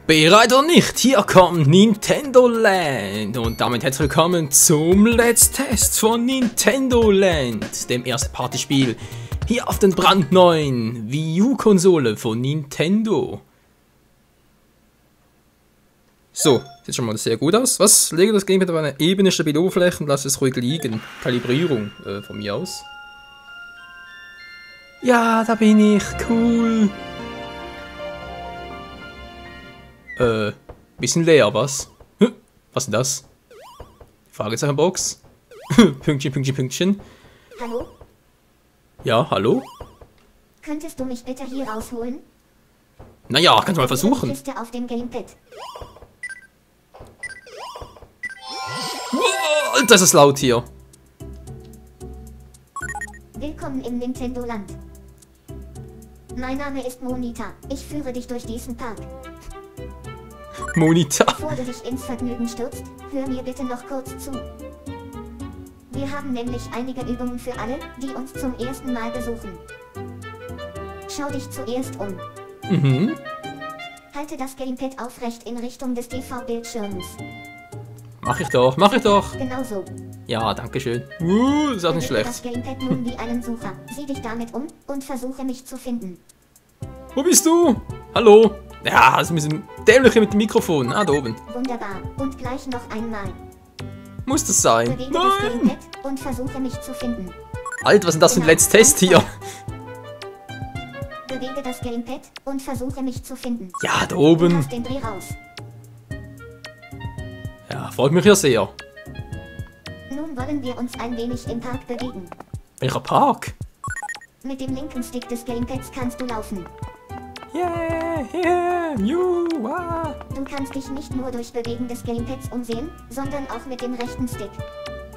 Bereit oder nicht, hier kommt Nintendo Land und damit herzlich willkommen zum Let's Test von Nintendo Land, dem ersten Partyspiel hier auf den brandneuen Wii U-Konsole von Nintendo. So, sieht schon mal sehr gut aus. Was? Lege das Gamepad auf eine ebene, stabile Oberfläche und lasse es ruhig liegen. Kalibrierung von mir aus. Ja, da bin ich. Cool. Bisschen leer, was? Was ist denn das? Fragezeichenbox. Pünktchen, Pünktchen, Pünktchen. Hallo? Ja, hallo? Könntest du mich bitte hier rausholen? Naja, kannst du mal versuchen. Kiste auf dem Gamepad. Wow, das ist laut hier. Willkommen im Nintendo Land. Mein Name ist Monita. Ich führe dich durch diesen Park. Monita. Bevor du dich ins Vergnügen stürzt, hör mir bitte noch kurz zu. Wir haben nämlich einige Übungen für alle, die uns zum ersten Mal besuchen. Schau dich zuerst um. Mhm. Halte das Gamepad aufrecht in Richtung des TV-Bildschirms. Mach ich doch, mach ich doch. Genau so. Ja, danke schön. Ist auch nicht schlecht. Das Gamepad nun wie einen Sucher. Sieh dich damit um und versuche mich zu finden. Wo bist du? Hallo? Ja, das ist ein bisschen dämlich mit dem Mikrofon. Ah, da oben. Wunderbar. Und gleich noch einmal. Muss das sein? Bewege das Nein! Gamepad und versuche mich zu finden. Alter, was ist denn das für ein Let's Test hier? Bewege das Gamepad und versuche mich zu finden. Ja, da Du oben. hast den Dreh raus. Ja, freut mich ja sehr. Nun wollen wir uns ein wenig im Park bewegen. Welcher Park? Mit dem linken Stick des Gamepads kannst du laufen. Yeah, yeah, ah. Du kannst dich nicht nur durch Bewegen des Gamepads umsehen, sondern auch mit dem rechten Stick.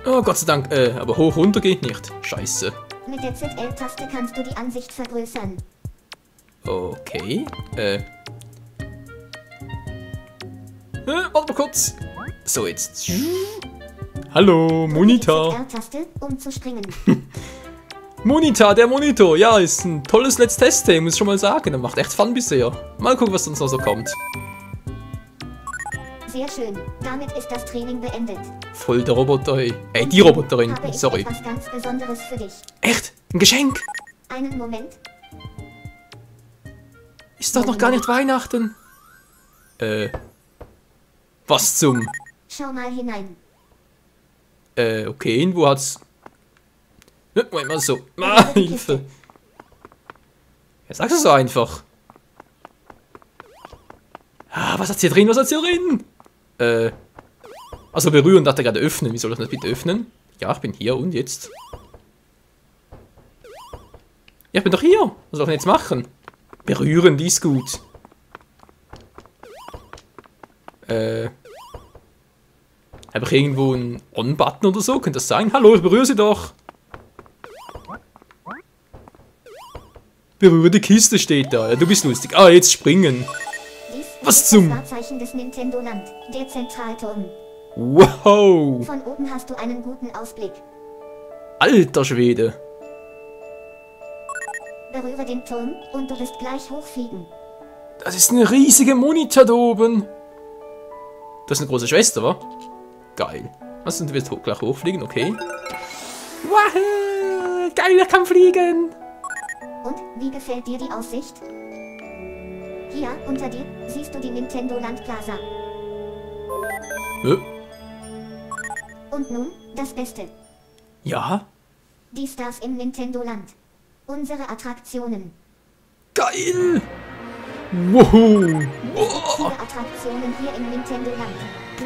Oh, Gott sei Dank. Aber hoch runter geht nicht. Scheiße. Mit der ZL-Taste kannst du die Ansicht vergrößern. Okay. Warte mal kurz. So, jetzt. Hallo, Monita. ZL-Taste, um zu springen. Monita, der Monitor. Ja, ist ein tolles Let's Test, muss ich schon mal sagen. Der macht echt Fun bisher. Mal gucken, was sonst noch so kommt. Sehr schön. Damit ist das Training beendet. Voll der Roboter, ey. Ey, die Roboterin. Habe ich Sorry. etwas ganz Besonderes für dich. Echt? Ein Geschenk? Einen Moment. Ist doch noch gar nicht Weihnachten. Was zum? Schau mal hinein. Okay, wo hat's... Moment mal so. Ah, Hilfe. Ja, sagst du so einfach. Ah, was hat's hier drin? Was hat's hier drin? Also berühren, dachte gerade öffnen. Wie soll ich das bitte öffnen? Ja, ich bin hier und jetzt? Ja, ich bin doch hier. Was soll ich denn jetzt machen? Berühren, die ist gut. Habe ich irgendwo einen On-Button oder so? Könnte das sein? Hallo, ich berühre sie doch. Berühre die Kiste steht da. Ja, du bist lustig. Ah, jetzt springen. Dies Was ist zum- das Wahrzeichen des Nintendo Land, der Zentralturm. Wow. Von oben hast du einen guten Ausblick. Alter Schwede. Berühre den Turm und du wirst gleich hochfliegen. Das ist eine riesige Monitor da oben. Das ist eine große Schwester, wa? Geil. Was, du wirst gleich hochfliegen? Okay. Wow, geil, ich kann fliegen. Und, wie gefällt dir die Aussicht? Hier, unter dir, siehst du die Nintendo Land Plaza. Und nun, das Beste. Ja, Die Stars im Nintendo Land. Unsere Attraktionen. geil. Wow. Viele Boah. Attraktionen hier im Nintendo Land.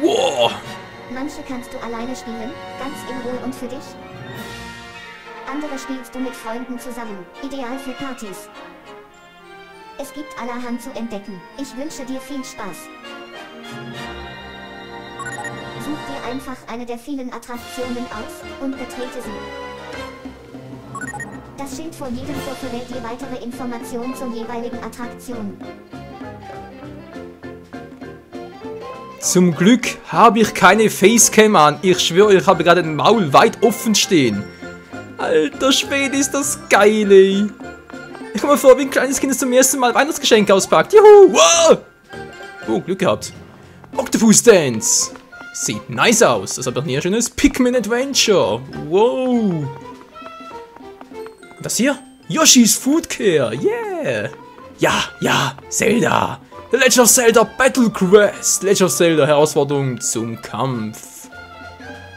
Boah. Manche kannst du alleine spielen, ganz in Ruhe und für dich. Andere spielst du mit Freunden zusammen, ideal für Partys. Es gibt allerhand zu entdecken. Ich wünsche dir viel Spaß. Such dir einfach eine der vielen Attraktionen aus und betrete sie. Das Schild vor jedem Tor verrät dir weitere Informationen zur jeweiligen Attraktion. Zum Glück habe ich keine Facecam an. Ich schwöre, ich habe gerade den Maul weit offen stehen. Alter Schwede, ist das geil, ey. Ich komme mir vor, wie ein kleines Kind, das zum ersten Mal Weihnachtsgeschenke auspackt. Juhu! Wow! Oh, Glück gehabt. Octopus Dance. Sieht nice aus. Das hat doch nie ein schönes Pikmin Adventure. Wow. Das hier? Yoshi's Food Care. Yeah. Ja, Zelda. The Legend of Zelda Battle Quest. Legend of Zelda Herausforderung zum Kampf.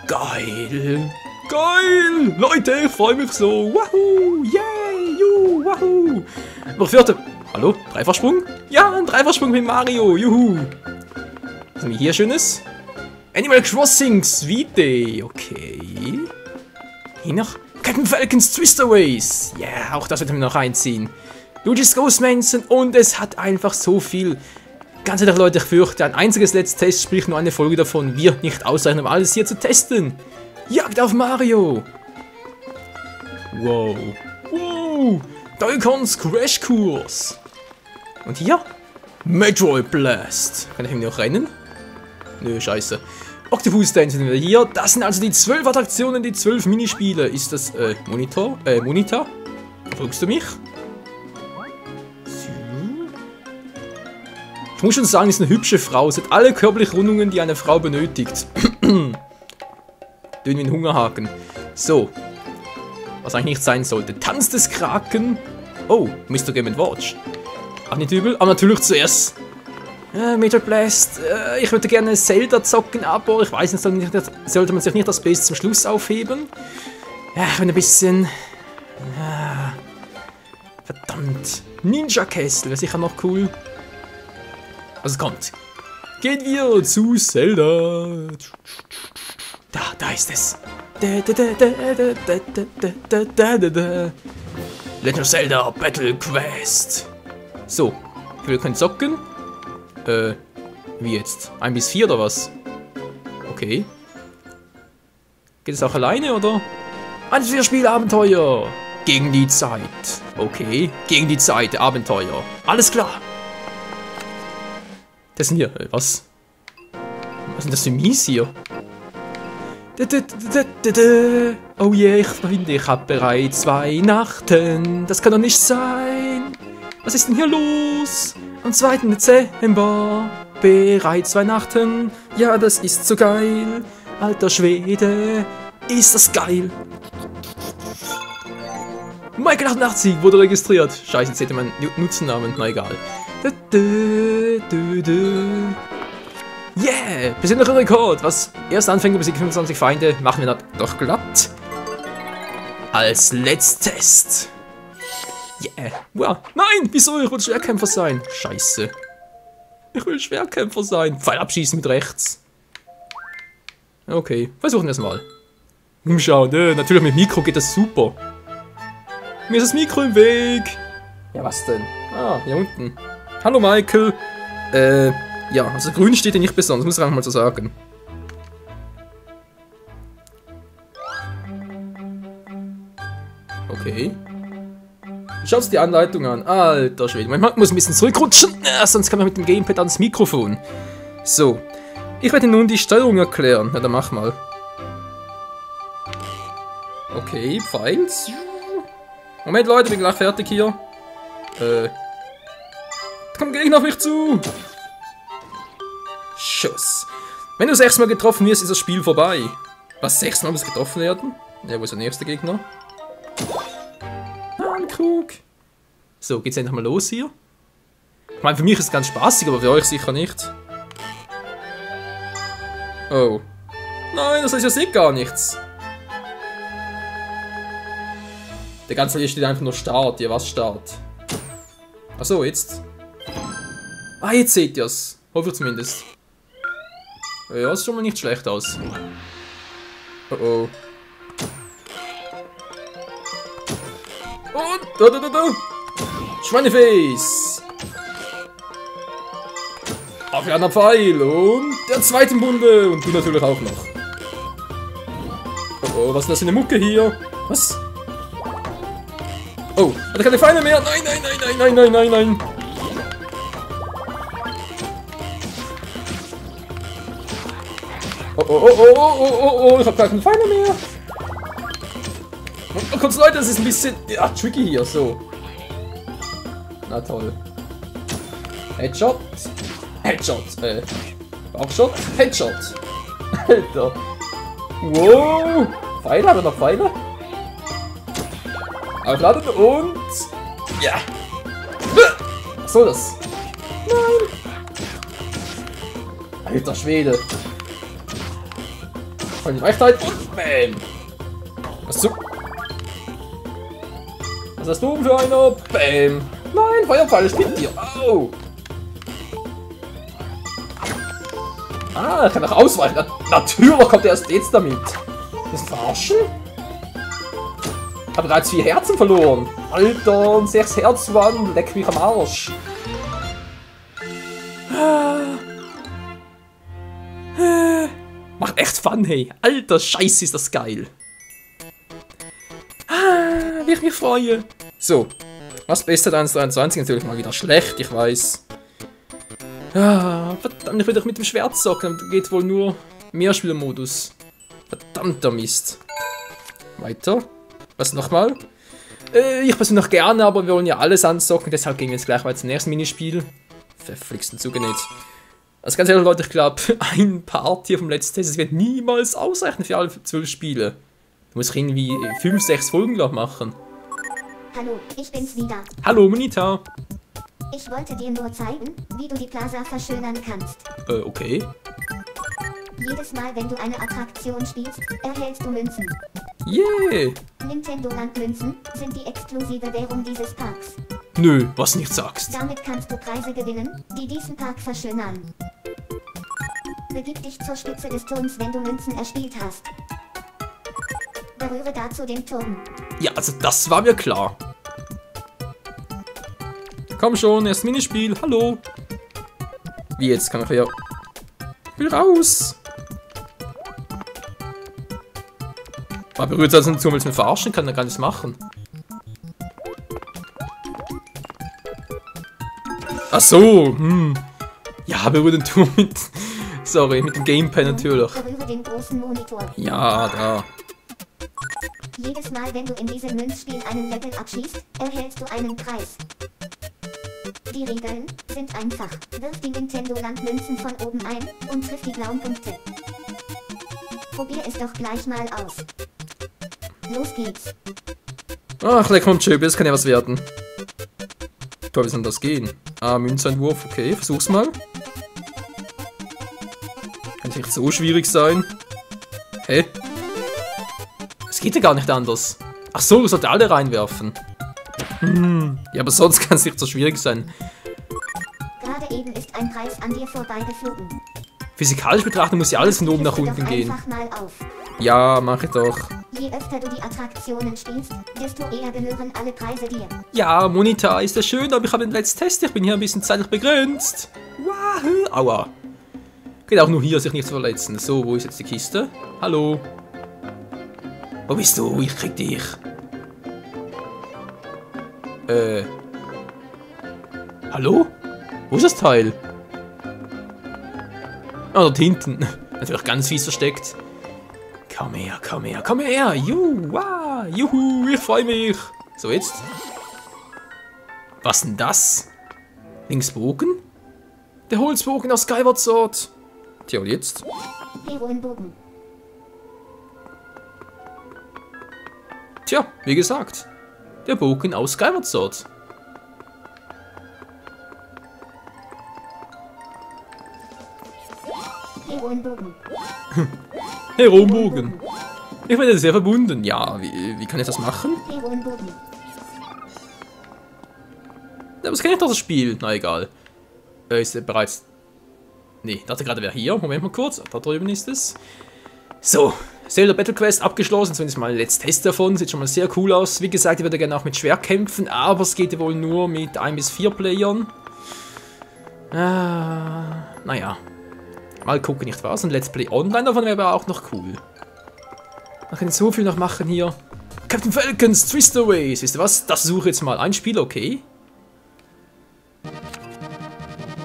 Geil. Leute, ich freue mich so. Wahoo. Yay. Wahoo. Noch vierte. Hallo? Dreifachsprung? Ja, ein Dreifachsprung mit Mario. Juhu. Was haben wir hier Schönes? Animal Crossing Suite. Okay. Hier noch Captain Falcons Twistaways. Ja, yeah, auch das wird mir noch reinziehen. Luigi's Ghost Mansion und es hat einfach so viel. Ganz ehrlich, Leute, ich fürchte, ein einziges Let's Test, sprich nur eine Folge davon, wird nicht ausreichen, um alles hier zu testen. Jagd auf Mario. Wow. Donkey Kong's Crash Kurs. Und hier? Metroid Blast. Kann ich irgendwie noch rennen? Nö, scheiße. Octopus Dance sind wir hier. Das sind also die 12 Attraktionen, die 12 Minispiele. Ist das, Monitor? Drückst du mich? Ich muss schon sagen, ist eine hübsche Frau. Sie hat alle körperlichen Rundungen, die eine Frau benötigt. Dünn wie ein Hungerhaken. So. Was eigentlich nicht sein sollte. Tanz des Kraken. Oh, Mr. Game & Watch. Auch nicht übel, aber natürlich zuerst. Metroid Blast. Ich würde gerne Zelda zocken, aber ich weiß nicht, sollte man sich nicht das bis zum Schluss aufheben? Ja, ein bisschen. Verdammt. Ninja Castle wäre sicher noch cool. Also kommt. Gehen wir zu Zelda. Da ist es. Legend of Zelda Battle Quest. So, wir können zocken. Wie jetzt? 1 bis 4 oder was? Okay. Geht es auch alleine oder? 1 bis 4 Spielabenteuer. Gegen die Zeit. Okay. Gegen die Zeit, Abenteuer. Alles klar. Das sind hier. Was? Was sind das für Mies hier? Oh yeah, ich finde, ich hab bereits Weihnachten. Das kann doch nicht sein. Was ist denn hier los? Am 2. Dezember. Bereits Weihnachten. Ja, das ist so geil. Alter Schwede. Ist das geil. Michael 88 wurde registriert. Scheiße, jetzt hätte man Nutzernamen. Na egal. Yeah! Persönlicher Rekord! Was? Erst Anfänger besiegen 25 Feinde. Machen wir das doch glatt. Als Let's Test. Yeah! Wow! Nein! Wieso? Ich will Schwerkämpfer sein. Scheiße. Ich will Schwerkämpfer sein. Pfeil abschießen mit rechts. Okay, versuchen wir es mal. Umschauen, natürlich mit Mikro geht das super. Mir ist das Mikro im Weg. Ja, was denn? Ah, hier unten. Hallo Michael. Ja, also grün steht hier nicht besonders, muss ich einfach mal so sagen. Okay. Schaut uns die Anleitung an. Alter Schwede. Man muss ein bisschen zurückrutschen, sonst kann man mit dem Gamepad ans Mikrofon. So. Ich werde nun die Steuerung erklären. Na, dann mach mal. Okay, Pfeils. Moment, Leute, bin gleich fertig hier. Komm Gegner auf mich zu. Schuss. Wenn du 6 Mal getroffen wirst, ist das Spiel vorbei. Was, 6 Mal muss getroffen werden? Ja, wo ist der nächste Gegner? Ah, ein Krug. So, geht's endlich mal los hier? Ich meine, für mich ist es ganz spaßig, aber für euch sicher nicht. Oh. Nein, das heißt ja sieht gar nichts. Der ganze hier steht einfach nur Start. Ja, was Start? Achso, jetzt. Ah, jetzt seht ihr's. Hoffe ich zumindest. Ja, sieht schon mal nicht schlecht aus. Oh oh. Und da. Schweineface. Auf ein Pfeil und der zweite im Bunde und du natürlich auch noch. Oh oh, was ist das für eine Mucke hier? Was? Oh, hat er keine Feinde mehr? Nein. Oh, ich hab gar keine Feinde mehr. Oh, kurz Leute, das ist ein bisschen tricky hier, so. Na toll. Headshot. Headshot. Backshot. Headshot. Alter. Wow. Pfeile, haben wir noch Pfeile? Aufladen und... Ja. Was soll das? Nein. Alter Schwede. Von die Leichtheit und bam. Was zu? Was hast du für einer? Bam. Nein, Feuerpfeil spinnt dir. Au. Ah, er kann auch ausweichen. Natürlich kommt er erst jetzt damit. Das Verarschen? Ich habe bereits 4 Herzen verloren. Alter, 6 Herzwand. Leck mich am Arsch. Macht echt Fun, hey. Alter, Scheiße, ist das geil. Wie ich mich freue. So. Was Beste 1.23 natürlich mal wieder schlecht, ich weiß. Verdammt, ich will doch mit dem Schwert zocken. Da geht wohl nur Mehrspielermodus. Verdammter Mist. Weiter. Was nochmal? Ich persönlich noch gerne, aber wir wollen ja alles anzocken. Deshalb gehen wir jetzt gleich weiter zum nächsten Minispiel. Verflixten Zugenäht. Also ganz ehrlich, Leute, ich glaube, ein Part hier vom Let's Test, es wird niemals ausreichen für alle 12 Spiele. Du musst irgendwie 5, 6 Folgen noch machen. Hallo, ich bin's wieder. Hallo, Monita. Ich wollte dir nur zeigen, wie du die Plaza verschönern kannst. Okay. Jedes Mal, wenn du eine Attraktion spielst, erhältst du Münzen. Yeah. Nintendo Land Münzen sind die exklusive Währung dieses Parks. Nö, was nicht sagst. Damit kannst du Preise gewinnen, die diesen Park verschönern. Begib dich zur Spitze des Turms, wenn du Münzen erspielt hast. Berühre dazu den Turm. Ja, also das war mir klar. Komm schon, erst Minispiel, hallo. Wie jetzt, kann ich hier... Ich will raus. Aber berührt also nicht so, weil es mir verarschen kann, dann kann ich es machen. Ach so, Ja, berührt den Turm mit... Sorry, mit dem Gamepad natürlich. Berühre den großen Monitor. Ja, da. Jedes Mal, wenn du in diesem Münzspiel einen Level abschießt, erhältst du einen Preis. Die Regeln sind einfach. Wirf die Nintendo Land Münzen von oben ein und triff die blauen Punkte. Probier es doch gleich mal aus. Los geht's. Ach, leck vom Chip, das kann ja was werden. Toll, wie soll das gehen? Ah, Münzeinwurf, okay, versuch's mal. Kann nicht so schwierig sein. Hä? Es geht ja gar nicht anders. Ach so, du solltest alle reinwerfen. Ja, aber sonst kann es nicht so schwierig sein. Gerade eben ist ein Preis an dir vorbeigeflogen. Physikalisch betrachtet muss ja alles von oben nach unten gehen. Einfach mal auf. Ja, mach ich doch. Je öfter du die Attraktionen spielst, desto eher gehören alle Preise dir. Ja, Monita ist ja schön, aber ich habe den letzten Test. Ich bin hier ein bisschen zeitlich begrenzt. Wow. Aua. Geht auch nur hier, sich nicht zu verletzen. So, wo ist jetzt die Kiste? Hallo. Wo bist du? Ich krieg dich. Hallo? Wo ist das Teil? Ah, dort hinten. Natürlich ganz fies versteckt. Komm her, komm her, komm her. Juhu, ich freue mich. So, jetzt. Was denn das? Linksbogen? Der Holzbogen aus Skyward Sword. Tja, und jetzt? Heroenbogen. Tja, wie gesagt. Der Bogen aus Skyward Sword. Heroenbogen. Heroenbogen. Ich werde sehr verbunden. Ja, wie kann ich das machen? Heroenbogen. Aber das kenne ich doch, das Spiel. Na egal. Ist er bereits... Nee, dachte gerade, wer hier. Moment mal kurz. Da drüben ist es. So. Zelda Battle Quest abgeschlossen. Zumindest mal ein letzter Test davon. Sieht schon mal sehr cool aus. Wie gesagt, ich würde gerne auch mit Schwert kämpfen. Aber es geht ja wohl nur mit 1 bis 4 Playern. Naja. Mal gucken, nicht was. Und Let's Play Online davon wäre aber auch noch cool. Man kann so viel noch machen hier. Captain Falcons Twistaways. Wisst ihr was? Das suche ich jetzt mal. Ein Spiel, okay.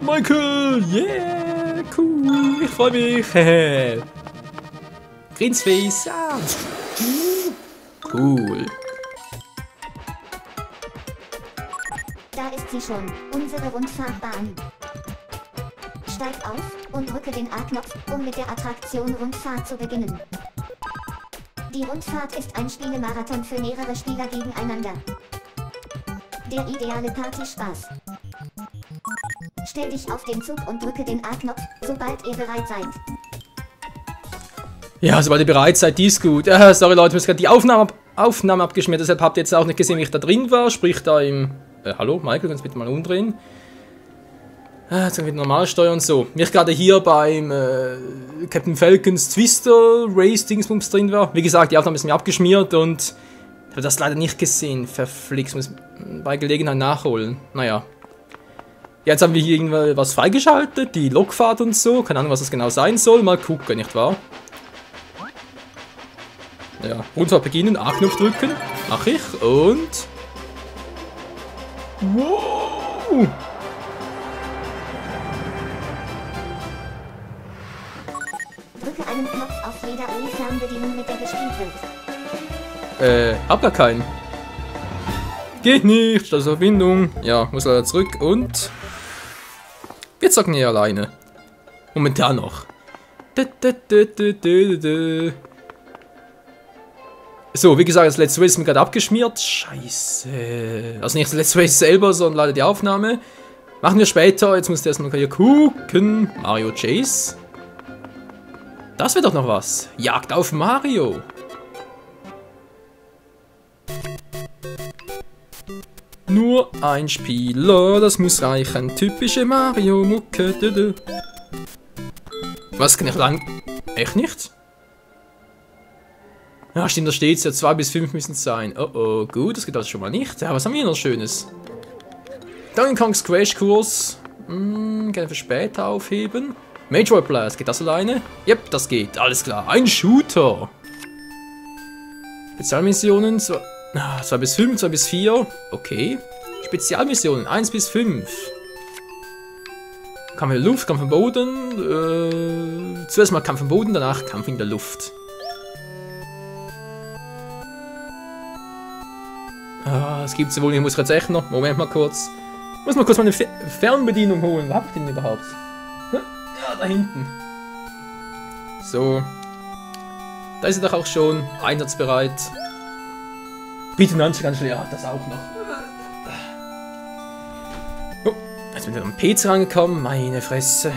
Michael! Yeah! Cool! Ich freue mich! Grinsface! Ja! Cool! Da ist sie schon, unsere Rundfahrtbahn. Steig auf und drücke den A-Knopf, um mit der Attraktion Rundfahrt zu beginnen. Die Rundfahrt ist ein Spielemarathon für mehrere Spieler gegeneinander. Der ideale Partyspaß. Stell dich auf den Zug und drücke den A-Knopf, sobald ihr bereit seid. Ja, sobald ihr bereit seid, die ist gut. Sorry Leute, ich habe gerade die Aufnahme abgeschmiert, deshalb habt ihr jetzt auch nicht gesehen, wie ich da drin war. Sprich da im... hallo, Michael, kannst du bitte mal umdrehen? Jetzt haben wir normal steuern und so. Wie ich gerade hier beim Captain Falcons Twister Race Dingsbums drin war. Wie gesagt, die Aufnahme ist mir abgeschmiert und ich habe das leider nicht gesehen. Verflixt, muss bei Gelegenheit nachholen. Naja. Jetzt haben wir hier irgendwas freigeschaltet, die Lokfahrt und so. Keine Ahnung, was das genau sein soll. Mal gucken, nicht wahr? Ja, Rundfahrt beginnen, A-Knopf drücken. Mach ich und... Wow! Drücke einen Knopf auf jeder Ui-Fernbedienung, mit der gespielt wird. Hab gar keinen. Geht nicht, das ist Verbindung. Ja, muss leider zurück und... Wir zocken hier alleine. Momentan noch. So, wie gesagt, das Let's Play ist mir gerade abgeschmiert. Scheiße. Also nicht das Let's Play selber, sondern leider die Aufnahme. Machen wir später. Jetzt musst du erstmal hier gucken. Mario Chase. Das wäre doch noch was. Jagd auf Mario. Nur ein Spieler, das muss reichen. Typische Mario-Mucke. Was kann ich lang? Echt nicht? Ja, stimmt, da steht's ja. 2 bis 5 müssen es sein. Oh oh, gut, das geht also schon mal nicht. Ja, was haben wir hier noch Schönes? Donkey Kongs Crash Kurs. Kann ich für später aufheben. Metroid Blast, geht das alleine? Yep, das geht, alles klar. Ein Shooter. Spezialmissionen, 2 bis 5, 2 bis 4. Okay. Spezialmissionen, 1 bis 5. Kampf in der Luft, Kampf im Boden. Zuerst mal Kampf im Boden, danach Kampf in der Luft. Das gibt's ja wohl, ich muss jetzt echt noch. Moment mal kurz. Ich muss mal kurz meine Fernbedienung holen. Wo hab ich den überhaupt? Ja, da hinten. So. Da ist er doch auch schon einsatzbereit. Bitte ganz schnell. Ja, das auch noch. Oh, jetzt bin ich am PC rangekommen. Meine Fresse.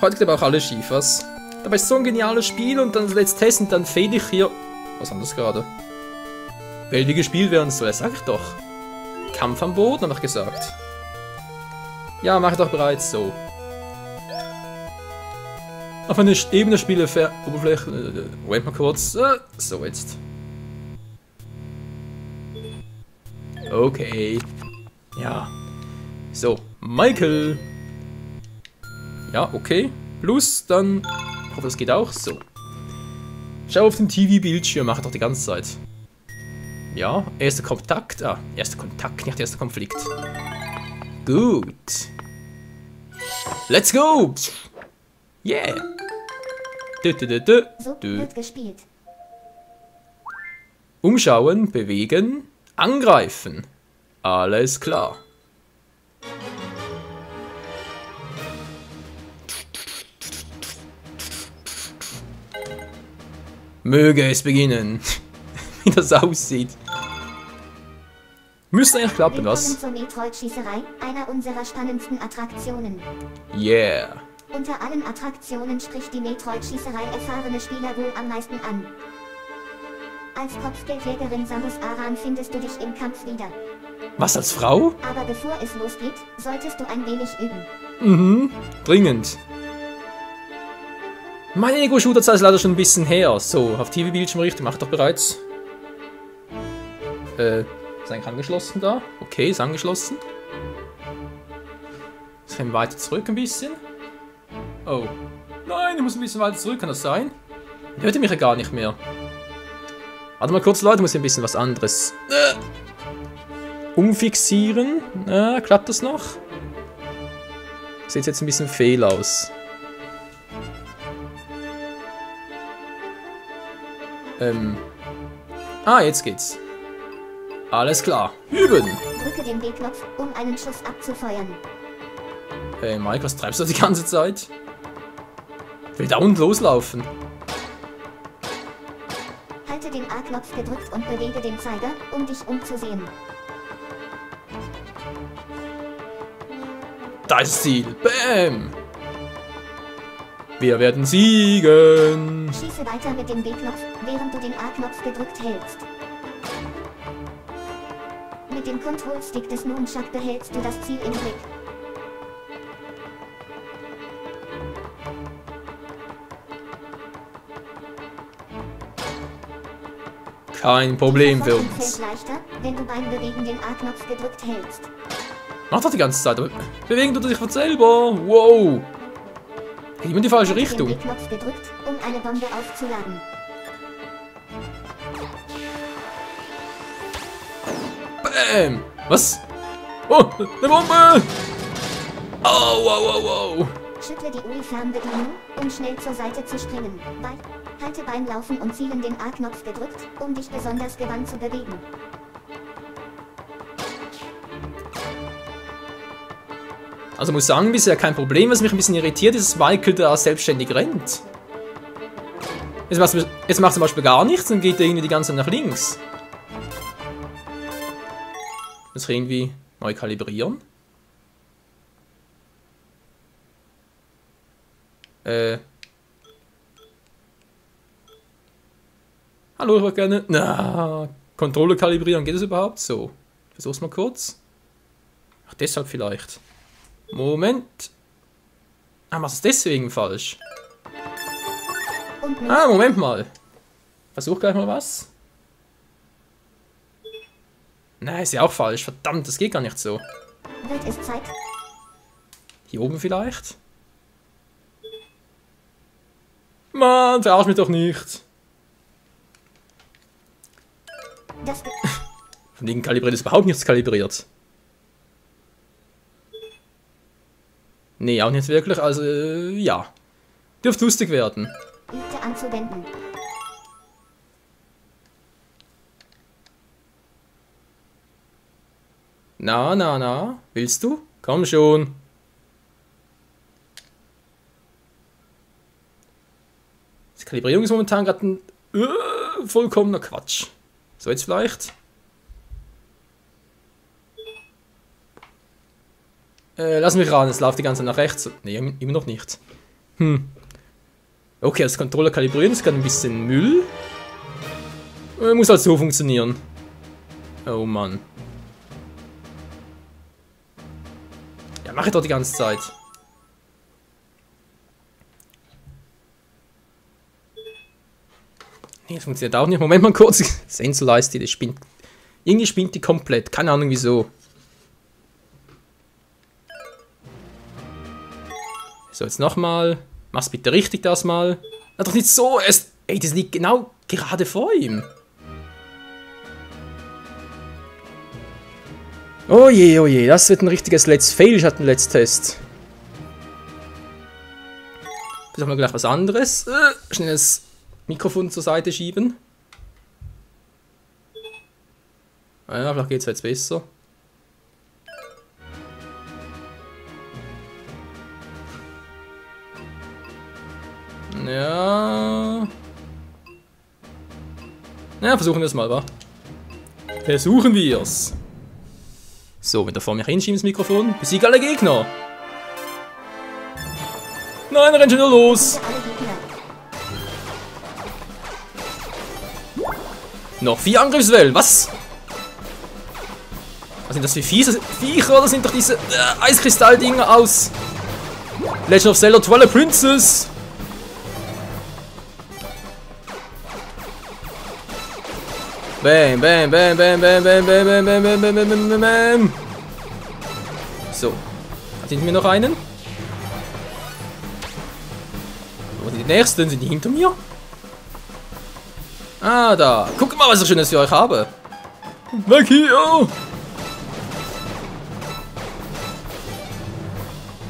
Heute geht aber auch alles schief, was? Dabei ist so ein geniales Spiel und dann let's testen, dann fehle ich hier. Was haben das gerade? Weil wie gespielt werden soll, sag ich doch. Kampf am Boden, hab ich gesagt. Ja, mach ich doch bereits so. Auf eine ebene Spieleoberfläche. Wait mal kurz. So jetzt. Okay. Ja. So, Michael. Ja, okay. Plus, dann. Ich hoffe, das geht auch. So. Schau auf den TV-Bildschirm, mach ich doch die ganze Zeit. Ja, erster Kontakt. Ah, erster Kontakt, nicht erster Konflikt. Gut. Let's go! Yeah! So wird gespielt. Umschauen, bewegen, angreifen. Alles klar. Möge es beginnen. Wie das aussieht. Müsste eigentlich klappen, was? Willkommen zur Metroid-Schießerei, einer unserer spannendsten Attraktionen. Yeah. Unter allen Attraktionen spricht die Metroid-Schießerei erfahrene Spieler wohl am meisten an. Als Kopfgeldjägerin Samus Aran findest du dich im Kampf wieder. Was, als Frau? Aber bevor es losgeht, solltest du ein wenig üben. Mhm, dringend. Meine Ego-Shooter-Zeit ist leider schon ein bisschen her. So, auf TV-Bildschirm richten, mach doch bereits. Ist eigentlich angeschlossen da? Okay, ist angeschlossen. Jetzt können wir weiter zurück ein bisschen. Oh. Nein, ich muss ein bisschen weiter zurück, kann das sein? Hört ihr mich ja gar nicht mehr. Warte mal kurz, Leute, muss ich ein bisschen was anderes umfixieren. Klappt das noch? Sieht jetzt ein bisschen fehl aus. Jetzt geht's. Alles klar. Üben. Drücke den B-Knopf, um einen Schuss abzufeuern. Hey Mike, was treibst du die ganze Zeit? Ich will dauernd loslaufen. Halte den A-Knopf gedrückt und bewege den Zeiger, um dich umzusehen. Da ist das Ziel. Bam! Wir werden siegen. Schieße weiter mit dem B-Knopf, während du den A-Knopf gedrückt hältst. Mit dem Control-Stick des Nunchuck behältst du das Ziel im Blick. Kein Problem für Fällt uns. leichter, wenn du beim Bewegen den A-Knopf gedrückt hältst. Mach doch die ganze Zeit. Aber bewegen du dich von selber. Wow. Geht immer in die falsche Richtung. Den B-Knopf gedrückt, um eine Bombe aufzuladen. Bam. Was? Oh, eine Bombe. Au, au, au, au. Schüttle die UI-Fernbedienung, um schnell zur Seite zu springen. Halte beim Laufen und Zielen den A-Knopf gedrückt, um dich besonders gewandt zu bewegen. Also muss sagen, bisher kein Problem. Was mich ein bisschen irritiert, ist, dass Michael da selbstständig rennt. Jetzt macht zum Beispiel gar nichts und geht irgendwie die ganze Zeit nach links. Muss ich irgendwie neu kalibrieren. Hallo, ich würde gerne... Na, Controller kalibrieren, geht das überhaupt? So, versuch's mal kurz. Ach, deshalb vielleicht. Moment. Ah, was ist deswegen falsch? Ah, Moment mal. Versuch gleich mal was. Nein, ist ja auch falsch. Verdammt, das geht gar nicht so. Wird es Zeit? Hier oben vielleicht? Mann, verarsch mich doch nicht. Von wegen kalibriert ist überhaupt nichts kalibriert. Nee, auch nicht wirklich. Also, ja. Dürfte lustig werden. Übte anzuwenden. Na. Willst du? Komm schon. Die Kalibrierung ist momentan gerade ein vollkommener Quatsch. So, jetzt vielleicht. Lass mich ran, es läuft die ganze Zeit nach rechts. Ne, immer noch nicht. Okay, das Controller kalibrieren ist gerade ein bisschen Müll. Muss halt so funktionieren. Oh Mann. Ja, mach ich doch die ganze Zeit. Nee, das funktioniert auch nicht. Moment mal kurz. Sensorleiste, die spinnt. Irgendwie spinnt die komplett. Keine Ahnung wieso. So, jetzt nochmal. Mach's bitte richtig das mal. Na doch nicht so. Ey, das liegt genau gerade vor ihm. Oh je, das wird ein richtiges Let's Fail statt ein Let's Test. Versuchen wir gleich was anderes. Schnell das Mikrofon zur Seite schieben. Ja, vielleicht geht's jetzt besser. Ja. Ja, versuchen wir es mal, wa? Versuchen wir's. So, wenn du vor mir hinschiebst, das Mikrofon, besiege alle Gegner. Nein, renn schon nur los. Noch 4 Angriffswellen, was? Was sind das für Viecher? Das sind doch diese Eiskristall-Dinger aus Legend of Zelda Twilight Princess. Bam, bam, bam, bam, bam, bam, bam, bam, bam, bam, bam, bam, bam, bam. So. Hat hinter mir noch einen? Wo sind die nächsten? Sind die hinter mir? Ah, da. Guckt mal, was ich Schönes für euch habe. Weg hier!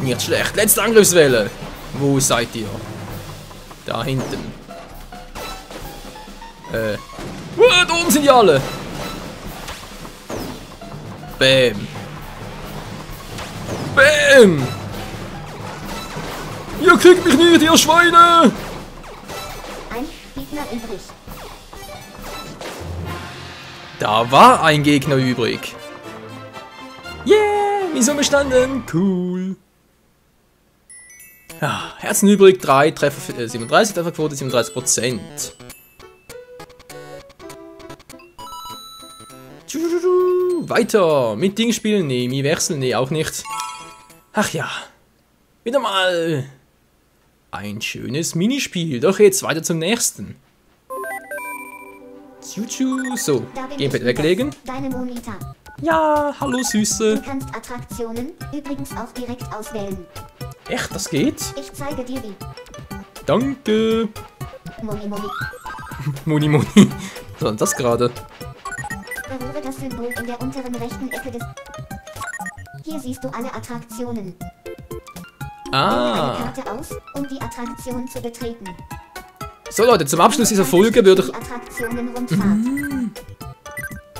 Nicht schlecht. Letzte Angriffswelle. Wo seid ihr? Da hinten. Da oben sind die alle. Bam. Bam. Ihr kriegt mich nicht, ihr Schweine! Ein Gegner übrig. Da war ein Gegner übrig. Yeah, Mission bestanden. Cool. Ja, Herzen übrig, 3, Treffer 37, Trefferquote 37%. Weiter, mit Ding spielen, nee, Mi wechseln, nee, auch nicht. Ach ja, wieder mal ein schönes Minispiel, doch jetzt weiter zum nächsten. So, Gamepad weglegen. Deine Monita. Ja, hallo Süße. Du kannst Attraktionen übrigens auch direkt auswählen. Echt, das geht? Ich zeige dir wie. Danke. Moni Moni. Moni Moni. Was war denn das gerade? Berühre das Symbol in der unteren rechten Ecke des... Hier siehst du alle Attraktionen. Wähle eine Karte aus, um die Attraktion zu betreten. So Leute, zum Abschluss dieser Folge würde ich... Die Attraktionen-Rundfahrt.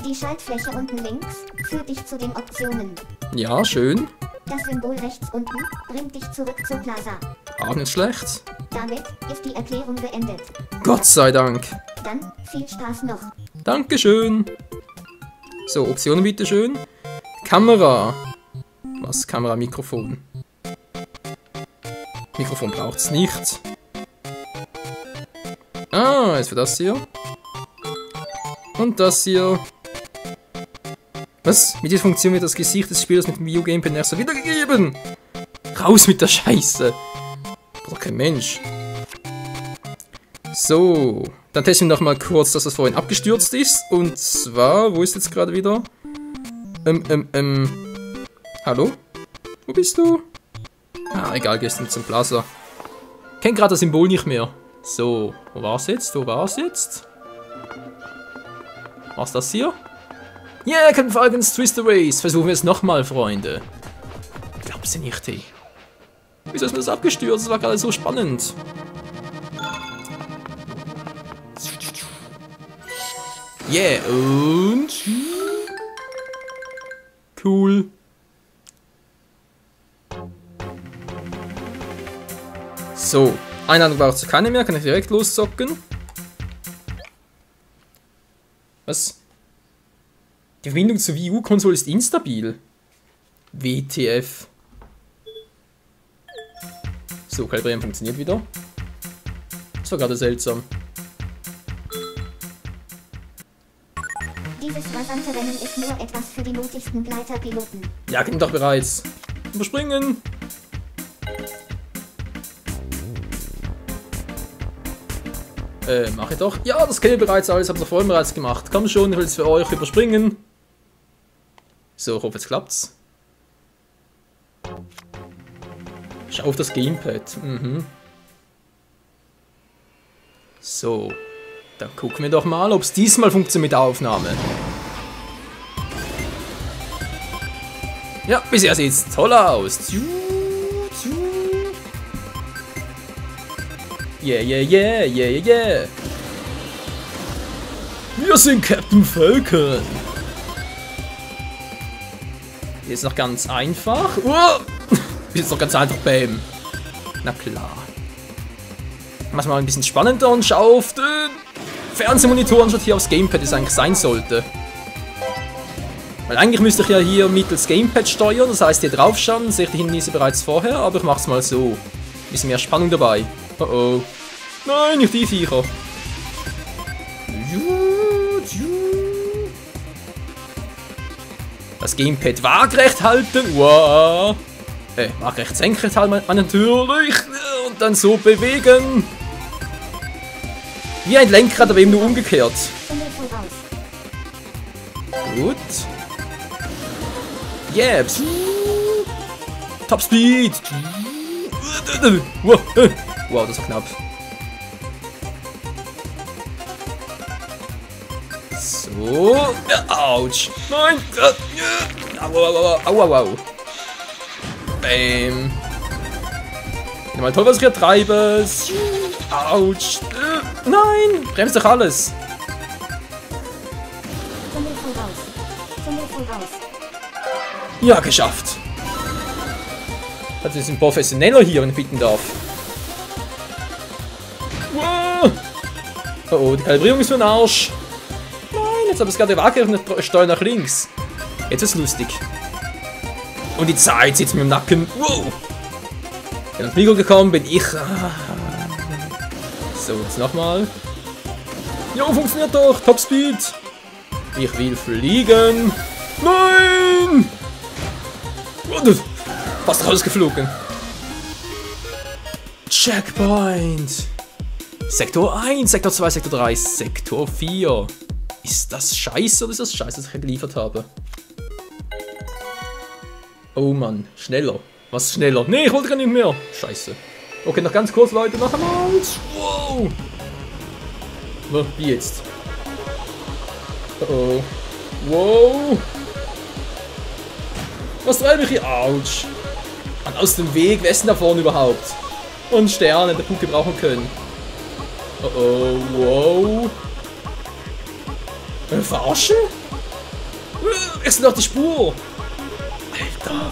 Die Schaltfläche unten links führt dich zu den Optionen. Ja, schön. Das Symbol rechts unten bringt dich zurück zur Plaza. Auch nicht schlecht. Damit ist die Erklärung beendet. Gott sei Dank. Dann viel Spaß noch. Dankeschön. So, Optionen bitteschön. Kamera. Was? Kamera, Mikrofon. Mikrofon braucht's nicht. Ah, jetzt für das hier. Und das hier. Was? Mit dieser Funktion wird das Gesicht des Spielers mit dem Wii U Gamepad nachher so wiedergegeben. Raus mit der Scheiße. Doch kein Mensch. So. Dann testen wir noch mal kurz, dass das vorhin abgestürzt ist. Und zwar, wo ist jetzt gerade wieder? Hallo? Wo bist du? Ah, egal, gestern zum Plaza. Kennt gerade das Symbol nicht mehr. So, wo war's jetzt? Wo war's jetzt? Was das hier? Yeah, Captain Falcons Twister Race. Versuchen wir es nochmal, Freunde. Ich glaub sie nicht, hey. Wieso ist mir das abgestürzt? Das war gerade so spannend. Yeah, und... Cool. So, Einladung braucht es keine mehr, kann ich direkt loszocken. Was? Die Verbindung zur Wii U-Konsole ist instabil. WTF. So, Kalibrieren funktioniert wieder. Das war gerade seltsam. Dieses rasante Rennen ist nur etwas für die mutigsten Gleiterpiloten. Ja, ging doch bereits. Überspringen. Mach ich doch. Ja, das kenne ich bereits alles, hab's doch vorhin bereits gemacht. Komm schon, ich will es für euch überspringen. So, ich hoffe, jetzt klappt's. Schau auf das Gamepad. So. Dann gucken wir doch mal, ob es diesmal funktioniert mit der Aufnahme. Ja, bisher sieht's toll aus. Yeah, yeah, yeah, yeah, yeah, yeah. Wir sind Captain Falcon. Jetzt noch ganz einfach. Jetzt noch ganz einfach, bam. Na klar. Mach's mal ein bisschen spannender und schau auf den Fernsehmonitor anstatt hier aufs Gamepad, das eigentlich sein sollte. Weil eigentlich müsste ich ja hier mittels Gamepad steuern, das heißt hier drauf schauen, sehe ich die Hinweise bereits vorher, aber ich mach's mal so. Ein bisschen mehr Spannung dabei. Oh oh. Nein, nicht die Viecher. Das Gamepad waagerecht halten. Wow. Waagerecht senkrecht halten, natürlich. Und dann so bewegen. Wie ein Lenkrad, aber eben nur umgekehrt. Gut. Yeah. Top Speed. Wow, das war knapp. So. Autsch. Nein. Au, au, au. Bam. Mal toll, was ich hier treibe. Autsch. Nein. Bremst doch alles. Ja, geschafft. Also wir sind professioneller hier, wenn ich bitten darf. Oh oh, die Kalibrierung ist für den Arsch. Nein, jetzt habe ich es gerade wackelig und steuere nach links. Jetzt ist es lustig. Und die Zeit sitzt mir im Nacken. Wow! Wenn ans Mikro gekommen bin ich. So, jetzt nochmal. Jo, funktioniert doch. Top Speed. Ich will fliegen. Nein! Fast rausgeflogen. Checkpoint. Sektor 1, Sektor 2, Sektor 3, Sektor 4. Ist das scheiße oder ist das scheiße, dass ich geliefert habe? Oh Mann, schneller. Was schneller? Nee, ich wollte gar nicht mehr. Scheiße. Okay, noch ganz kurz, Leute, noch einmal. Wow. Wie jetzt? Oh. Wow. Was treibe ich hier? Autsch. Und aus dem Weg, wer ist denn da vorne überhaupt? Und Sterne, der Punkt gebrauchen können. Oh oh, wow. Verarschen? Wechsel doch die Spur. Alter.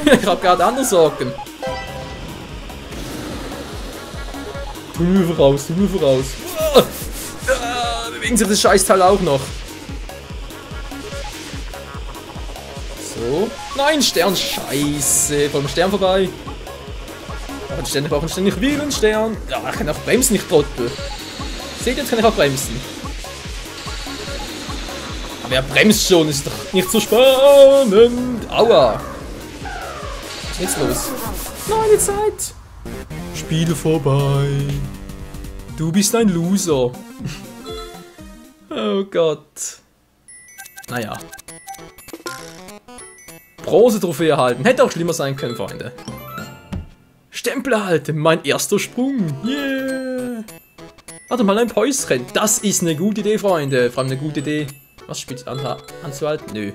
Ich hab gerade andere Sorgen. Tu mir voraus, tu mir voraus. Bewegen sich das Scheißteil auch noch. So. Nein, Stern, scheiße. Vor dem Stern vorbei. Ich brauche ständig wie einen Stern. Ja, ich kann auch bremsen, ich Trottel. Seht ihr, jetzt kann ich auch bremsen. Aber er bremst schon, ist doch nicht so spannend. Aua. Was ist jetzt los? Nein, die Zeit. Spiel vorbei. Du bist ein Loser. Oh Gott. Naja. Bronze-Trophäe erhalten. Hätte auch schlimmer sein können, Freunde. Stempel erhalten. Mein erster Sprung. Yeah. Warte mal, ein Päuschen. Das ist eine gute Idee, Freunde. Vor allem eine gute Idee. Was spielt anzuhalten? Nö.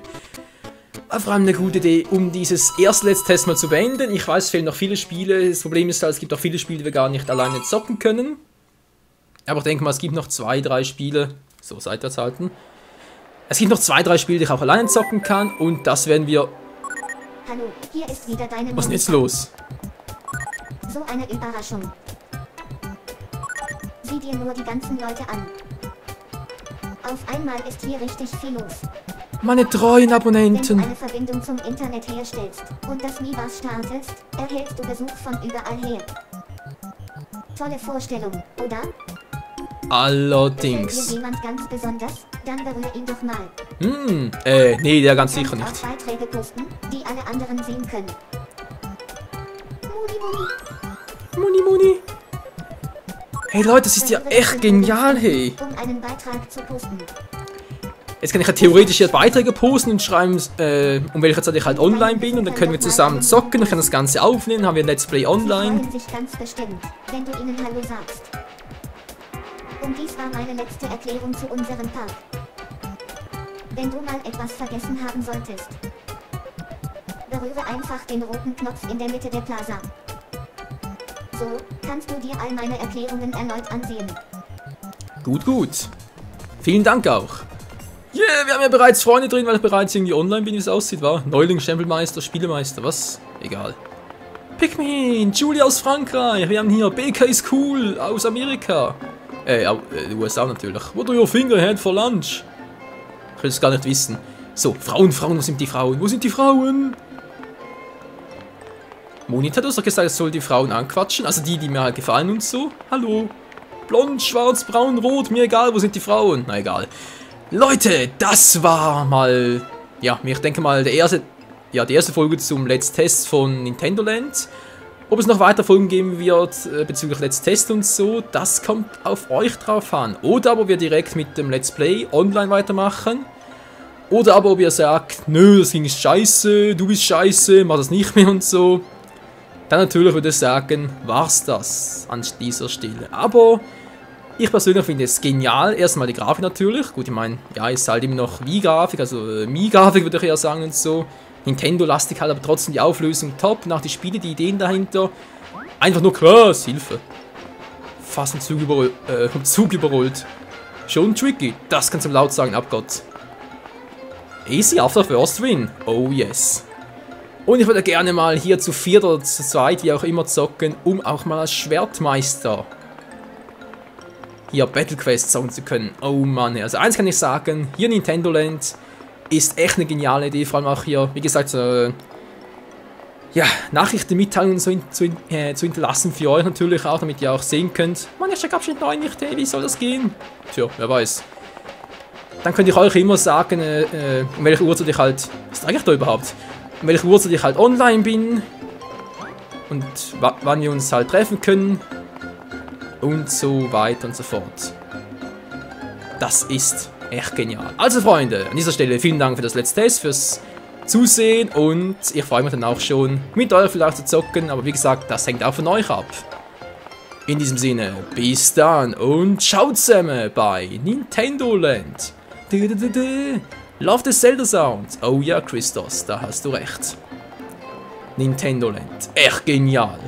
Vor allem eine gute Idee, um dieses erste Let's Test mal zu beenden. Ich weiß, es fehlen noch viele Spiele. Das Problem ist halt, es gibt auch viele Spiele, die wir gar nicht alleine zocken können. Aber ich denke mal, es gibt noch 2, 3 Spiele. So, seitwärts halten. Es gibt noch 2, 3 Spiele, die ich auch alleine zocken kann. Und das werden wir... Hallo, hier ist wieder deine... Was ist denn jetzt los? So eine Überraschung. Sieh dir nur die ganzen Leute an. Auf einmal ist hier richtig viel los. Meine treuen Wenn Abonnenten. du eine Verbindung zum Internet herstellst und das Miiverse startest, erhältst du Besuch von überall her. Tolle Vorstellung, oder? Allerdings. Gefällt dir jemand ganz besonders? Dann berühre ihn doch mal. Nee, der ganz Du sicher kannst nicht. auch Beiträge posten, die alle anderen sehen können. Muni, Muni. Muni, Muni. Hey Leute, das ist ja echt genial, hey. Um einen Beitrag zu posten. Jetzt kann ich ja theoretisch hier Beiträge posten und schreiben, um welche Zeit ich halt online bin. Und dann können wir zusammen zocken, ich kann das Ganze aufnehmen, haben wir ein Let's Play Sie online. freuen sich ganz bestimmt, wenn du ihnen Hallo sagst. Und dies war meine letzte Erklärung zu unserem Park. Wenn du mal etwas vergessen haben solltest, berühre einfach den roten Knopf in der Mitte der Plaza. So kannst du dir all meine Erklärungen erneut ansehen. Gut, gut. Vielen Dank auch. Yeah, wir haben ja bereits Freunde drin, weil ich bereits irgendwie online bin, wie es aussieht, war. Neuling, Stempelmeister, Spielemeister, was? Egal. Pikmin, Julie aus Frankreich, wir haben hier BK is cool aus Amerika. USA natürlich. What do you think I had for lunch? Ich will es gar nicht wissen. So, Frauen, wo sind die Frauen? Wo sind die Frauen? Monit hat uns doch gesagt, es soll die Frauen anquatschen, also die mir halt gefallen und so. Hallo. Blond, schwarz, braun, rot, mir egal, wo sind die Frauen? Na egal. Leute, das war mal, ja, ich denke mal, die erste Folge zum Let's Test von Nintendo Land. Ob es noch weiter Folgen geben wird bezüglich Let's Test und so, das kommt auf euch drauf an. Oder aber wir direkt mit dem Let's Play online weitermachen. Oder aber ob ihr sagt, nö, das Ding ist scheiße, du bist scheiße, mach das nicht mehr und so. Dann natürlich würde ich sagen, war's das an dieser Stelle. Aber ich persönlich finde es genial. Erstmal die Grafik natürlich. Gut, ich meine, ja, ist halt immer noch Wii-Grafik, also Mii-Grafik würde ich eher sagen und so. Nintendo-lastig halt, aber trotzdem die Auflösung top. Nach die Spiele, die Ideen dahinter. Einfach nur krass, Hilfe. Fast ein Zug überrollt. Schon tricky. Das kannst du laut sagen, Abgott. Easy after first win. Oh yes. Und ich würde gerne mal hier zu 4 oder zu 2, wie auch immer, zocken, um auch mal als Schwertmeister hier Battle Quest zocken zu können. Oh Mann, also eins kann ich sagen, hier Nintendo Land ist echt eine geniale Idee, vor allem auch hier, wie gesagt, ja, Nachrichten, Mitteilungen zu hinterlassen für euch natürlich auch, damit ihr auch sehen könnt, Mann, ich Abschnitt 9 nicht, hey, wie soll das gehen? Tja, wer weiß. Dann könnt ihr euch immer sagen, um welche Uhrzeit ich halt, was ist eigentlich da überhaupt? Um welche Uhrzeit ich halt online bin und wann wir uns halt treffen können und so weiter und so fort. Das ist echt genial. Also Freunde, an dieser Stelle vielen Dank für das Let's Test, fürs Zusehen und ich freue mich dann auch schon, mit euch vielleicht zu zocken, aber wie gesagt, das hängt auch von euch ab. In diesem Sinne, bis dann und ciao zusammen bei Nintendo Land. Love the Zelda Sound. Oh ja, Christos, da hast du recht. Nintendo Land, echt genial.